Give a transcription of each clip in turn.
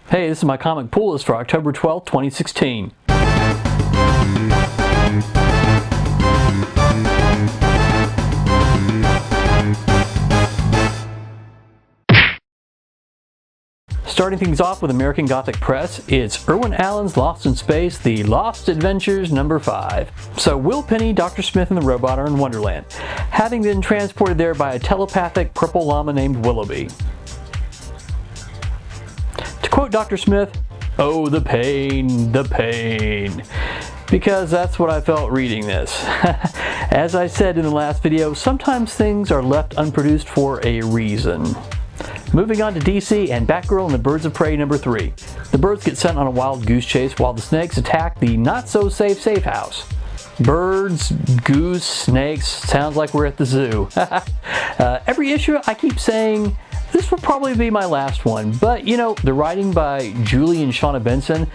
Hey, this is my comic pool list for October 12th, 2016. Starting things off with American Gothic Press, it's Irwin Allen's Lost in Space, The Lost Adventures number 5. So Will Penny, Dr. Smith, and the robot are in Wonderland, having been transported there by a telepathic purple llama named Willoughby. To quote Dr. Smith, "Oh, the pain, the pain." Because that's what I felt reading this. As I said in the last video, sometimes things are left unproduced for a reason. Moving on to DC and Batgirl and the Birds of Prey number 3. The birds get sent on a wild goose chase while the snakes attack the not-so-safe safe house. Birds, goose, snakes, sounds like we're at the zoo. Every issue I keep saying, this will probably be my last one, but you know, the writing by Julie and Shauna Benson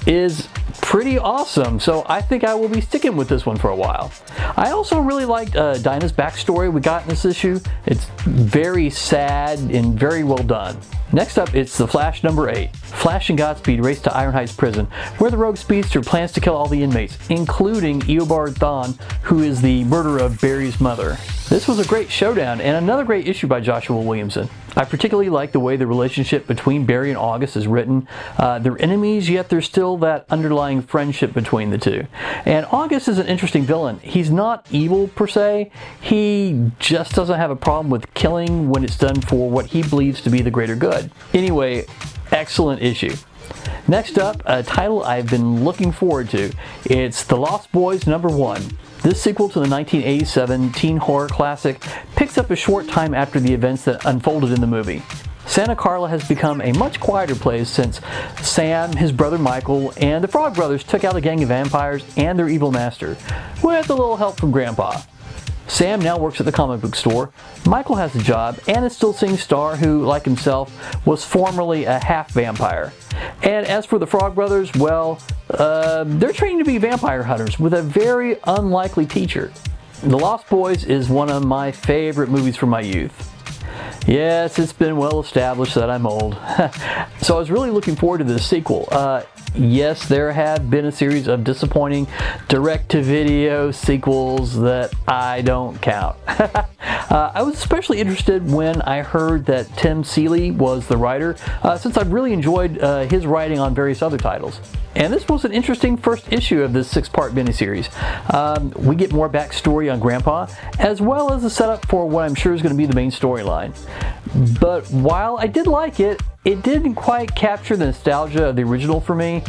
is pretty awesome, so I think I will be sticking with this one for a while. I also really liked Dinah's backstory we got in this issue. It's very sad and very well done. Next up, it's The Flash number 8. Flash and Godspeed race to Iron Heights Prison, where the rogue speedster plans to kill all the inmates, including Eobard Thawne, who is the murderer of Barry's mother. This was a great showdown and another great issue by Joshua Williamson. I particularly like the way the relationship between Barry and August is written. They're enemies, yet there's still that underlying friendship between the two. And August is an interesting villain. He's not evil per se, he just doesn't have a problem with killing when it's done for what he believes to be the greater good. Anyway, excellent issue. Next up, a title I've been looking forward to. It's The Lost Boys number 1. This sequel to the 1987 teen horror classic picks up a short time after the events that unfolded in the movie. Santa Carla has become a much quieter place since Sam, his brother Michael, and the Frog Brothers took out a gang of vampires and their evil master, with a little help from Grandpa. Sam now works at the comic book store, Michael has a job, and is still seeing Star, who, like himself, was formerly a half-vampire. And as for the Frog Brothers, well, they're training to be vampire hunters with a very unlikely teacher. The Lost Boys is one of my favorite movies from my youth. Yes, it's been well established that I'm old. So I was really looking forward to this sequel. Yes, there have been a series of disappointing direct-to-video sequels that I don't count. I was especially interested when I heard that Tim Seeley was the writer, since I've really enjoyed his writing on various other titles. And this was an interesting first issue of this 6-part miniseries. We get more backstory on Grandpa, as well as a setup for what I'm sure is going to be the main storyline. But while I did like it, it didn't quite capture the nostalgia of the original for me,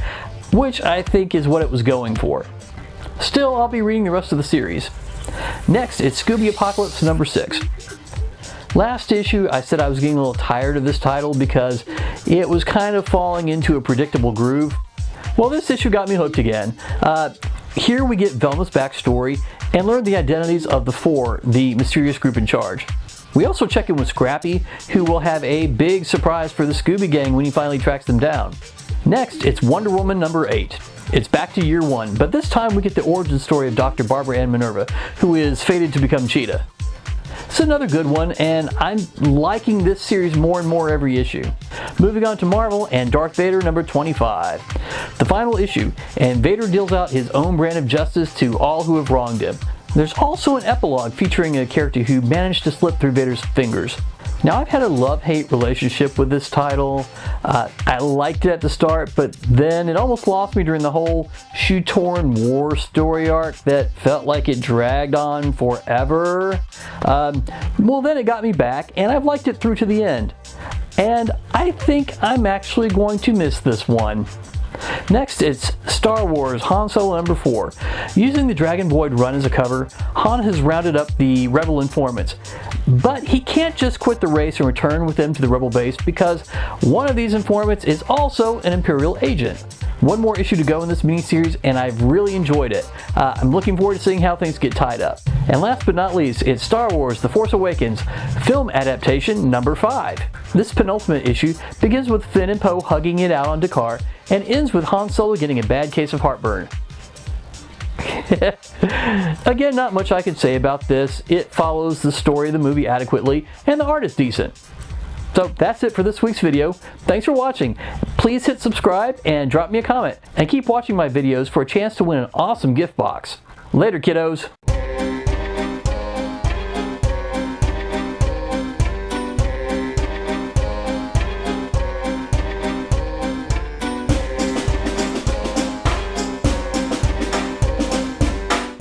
which I think is what it was going for. Still, I'll be reading the rest of the series. Next, it's Scooby Apocalypse number 6. Last issue, I said I was getting a little tired of this title because it was kind of falling into a predictable groove. Well, this issue got me hooked again. Here we get Velma's backstory and learn the identities of the Four, the mysterious group in charge. We also check in with Scrappy, who will have a big surprise for the Scooby Gang when he finally tracks them down. Next, it's Wonder Woman number 8. It's back to year 1, but this time we get the origin story of Dr. Barbara Ann Minerva, who is fated to become Cheetah. It's another good one, and I'm liking this series more and more every issue. Moving on to Marvel and Darth Vader number 25. The final issue, and Vader deals out his own brand of justice to all who have wronged him. There's also an epilogue featuring a character who managed to slip through Vader's fingers. Now, I've had a love-hate relationship with this title. I liked it at the start, but then it almost lost me during the whole shoe-torn war story arc that felt like it dragged on forever. Well, then it got me back, and I've liked it through to the end. And I think I'm actually going to miss this one. Next, it's Star Wars Han Solo number 4. Using the Dragon Void run as a cover, Han has rounded up the Rebel informants. But he can't just quit the race and return with them to the Rebel base because one of these informants is also an Imperial agent. One more issue to go in this miniseries, and I've really enjoyed it. I'm looking forward to seeing how things get tied up. And last but not least, it's Star Wars The Force Awakens, film adaptation number 5. This penultimate issue begins with Finn and Poe hugging it out on Dakar, and ends with Han Solo getting a bad case of heartburn. Again, not much I can say about this. It follows the story of the movie adequately, and the art is decent. So that's it for this week's video. Thanks for watching. Please hit subscribe and drop me a comment. And keep watching my videos for a chance to win an awesome gift box. Later, kiddos.